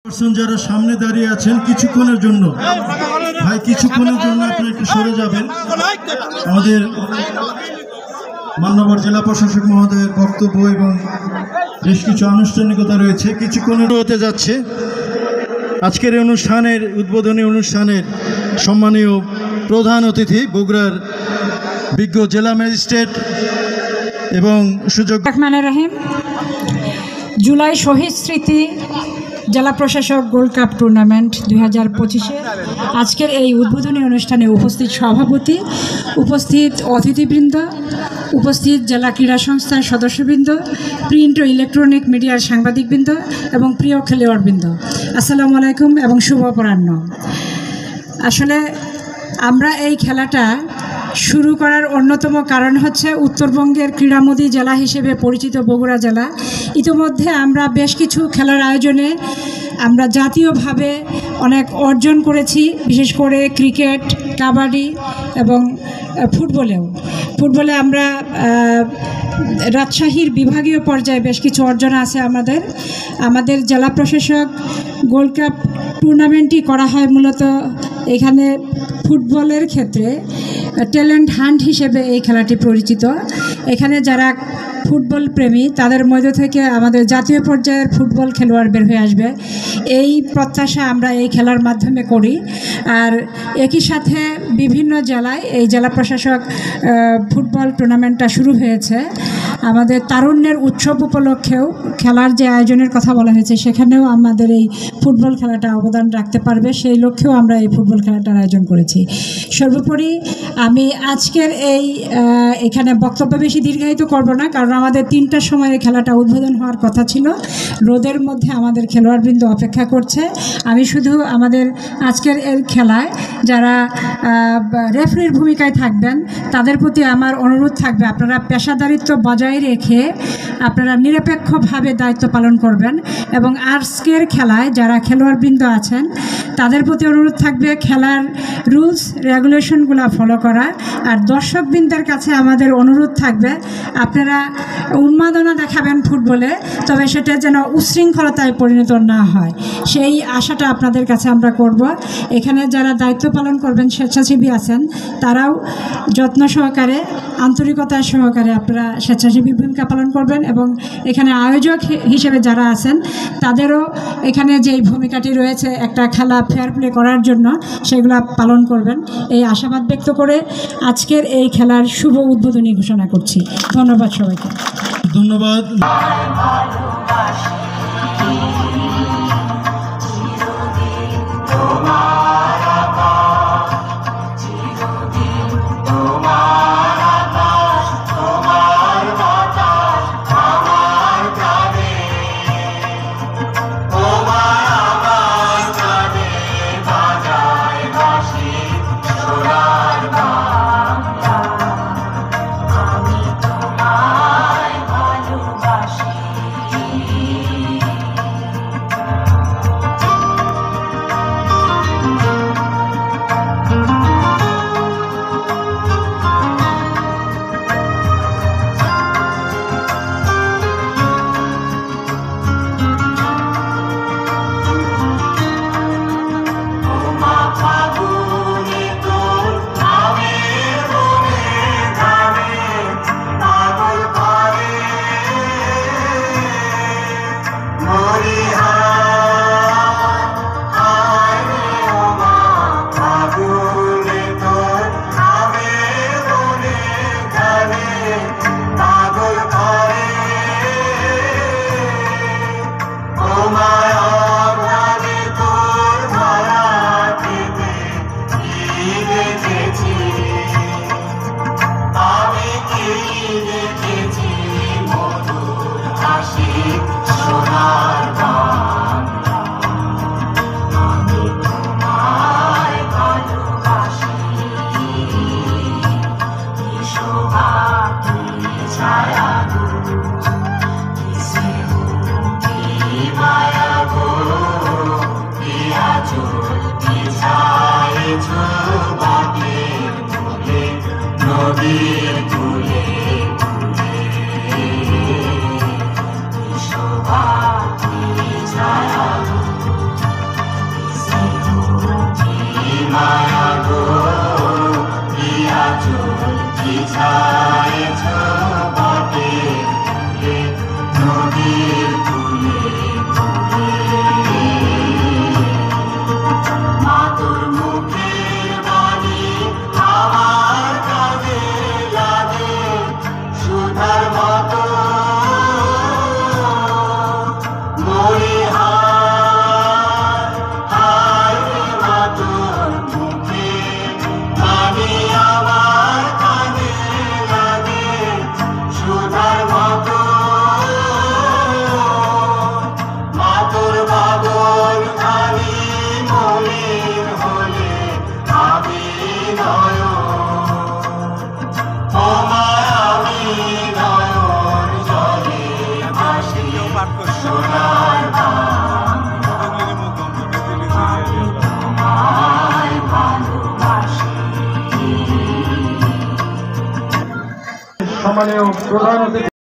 Person যারা সামনে দাঁড়িয়ে আছেন কিছুক্ষণের জন্য, ভাই কিছুক্ষণের জন্য আপনি একটু সরে যাবেন। আমাদের মান্যবর জেলা প্রশাসক মহোদয়ের বক্তব্য এবং বেশ কিছু আনুষ্ঠানিকতা রয়েছে, কিছুক্ষণের হতে যাচ্ছে। আজকের এই অনুষ্ঠানের উদ্বোধনী অনুষ্ঠানের সম্মানীয় প্রধান অতিথি বগুড়ার বিজ্ঞ জেলা ম্যাজিস্ট্রেট এবং সুযোগ রহমানুর রহিম। জুলাই শহীদ স্মৃতি জেলা প্রশাসক গোল্ড কাপ টুর্নামেন্ট 2025-এ আজকের এই উদ্বোধনী অনুষ্ঠানে উপস্থিত সভাপতি, উপস্থিত অতিথিবৃন্দ, উপস্থিত জেলা ক্রীড়া সংস্থার সদস্যবৃন্দ, প্রিন্ট ও ইলেকট্রনিক মিডিয়ার সাংবাদিকবৃন্দ এবং প্রিয় খেলোয়াড়বৃন্দ, আসসালামু আলাইকুম এবং শুভ অপরাহ্ন। আসলে আমরা এই খেলাটা শুরু করার অন্যতম কারণ হচ্ছে উত্তরবঙ্গের ক্রীড়ামোদী জেলা হিসেবে পরিচিত বগুড়া জেলা। ইতিমধ্যে আমরা বেশ কিছু খেলার আয়োজনে আমরা জাতীয়ভাবে অনেক অর্জন করেছি, বিশেষ করে ক্রিকেট, কাবাডি এবং ফুটবলে আমরা রাজশাহীর বিভাগীয় পর্যায়ে বেশ কিছু অর্জন আছে আমাদের জেলা প্রশাসক গোল্ড কাপ টুর্নামেন্টই করা হয় মূলত এখানে ফুটবলের ক্ষেত্রে ট্যালেন্ট হান্ট হিসেবে এই খেলাটি পরিচিত। এখানে যারা ফুটবল প্রেমী তাদের মধ্য থেকে আমাদের জাতীয় পর্যায়ের ফুটবল খেলোয়াড় বের হয়ে আসবে, এই প্রত্যাশা আমরা এই খেলার মাধ্যমে করি। আর একই সাথে বিভিন্ন জেলায় এই জেলা প্রশাসক ফুটবল টুর্নামেন্টটা শুরু হয়েছে। আমাদের তারুণ্যের উৎসব উপলক্ষেও খেলার যে আয়োজনের কথা বলা হয়েছে সেখানেও আমাদের এই ফুটবল খেলাটা অবদান রাখতে পারবে, সেই লক্ষ্যেও আমরা এই ফুটবল খেলাটার আয়োজন করেছি। সর্বোপরি আমি আজকের এখানে বক্তব্য বেশি দীর্ঘায়িত করব না, কারণ আমাদের 3টার সময় এই খেলাটা উদ্বোধন হওয়ার কথা ছিল। রোদের মধ্যে আমাদের খেলোয়াড়বৃন্দ অপেক্ষা করছে। আমি শুধু আমাদের আজকের এই খেলায় যারা রেফারির ভূমিকায় থাকবেন তাদের প্রতি আমার অনুরোধ থাকবে, আপনারা পেশাদারিত্ব বজায় রেখে আপনারা নিরপেক্ষভাবে দায়িত্ব পালন করবেন। এবং আজকের খেলায় যারা খেলোয়াড়বৃন্দ আছেন তাদের প্রতি অনুরোধ থাকবে খেলার রুলস রেগুলেশনগুলো ফলো করা। আর দর্শকবৃন্দের কাছে আমাদের অনুরোধ থাকবে, আপনারা উন্মাদনা দেখাবেন ফুটবলে, তবে সেটা যেন উচ্ছৃঙ্খলতায় পরিণত না হয়, সেই আশাটা আপনাদের কাছে আমরা করব। এখানে যারা দায়িত্ব পালন করবেন স্বেচ্ছাসেবী আছেন, তারাও যত্ন সহকারে, আন্তরিকতা সহকারে আপনারা স্বেচ্ছাসেবী ভূমিকা পালন করবেন। এবং এখানে আয়োজক হিসেবে যারা আছেন তাদেরও এখানে যেই ভূমিকাটি রয়েছে একটা খেলা ফেয়ার প্লে করার জন্য, সেগুলো পালন করবেন, এই আশাবাদ ব্যক্ত করে আজকের এই খেলার শুভ উদ্বোধনী ঘোষণা করছি। ধন্যবাদ সবাইকে। ধন্যবাদ। সম্মানীয় প্রধান অতিথি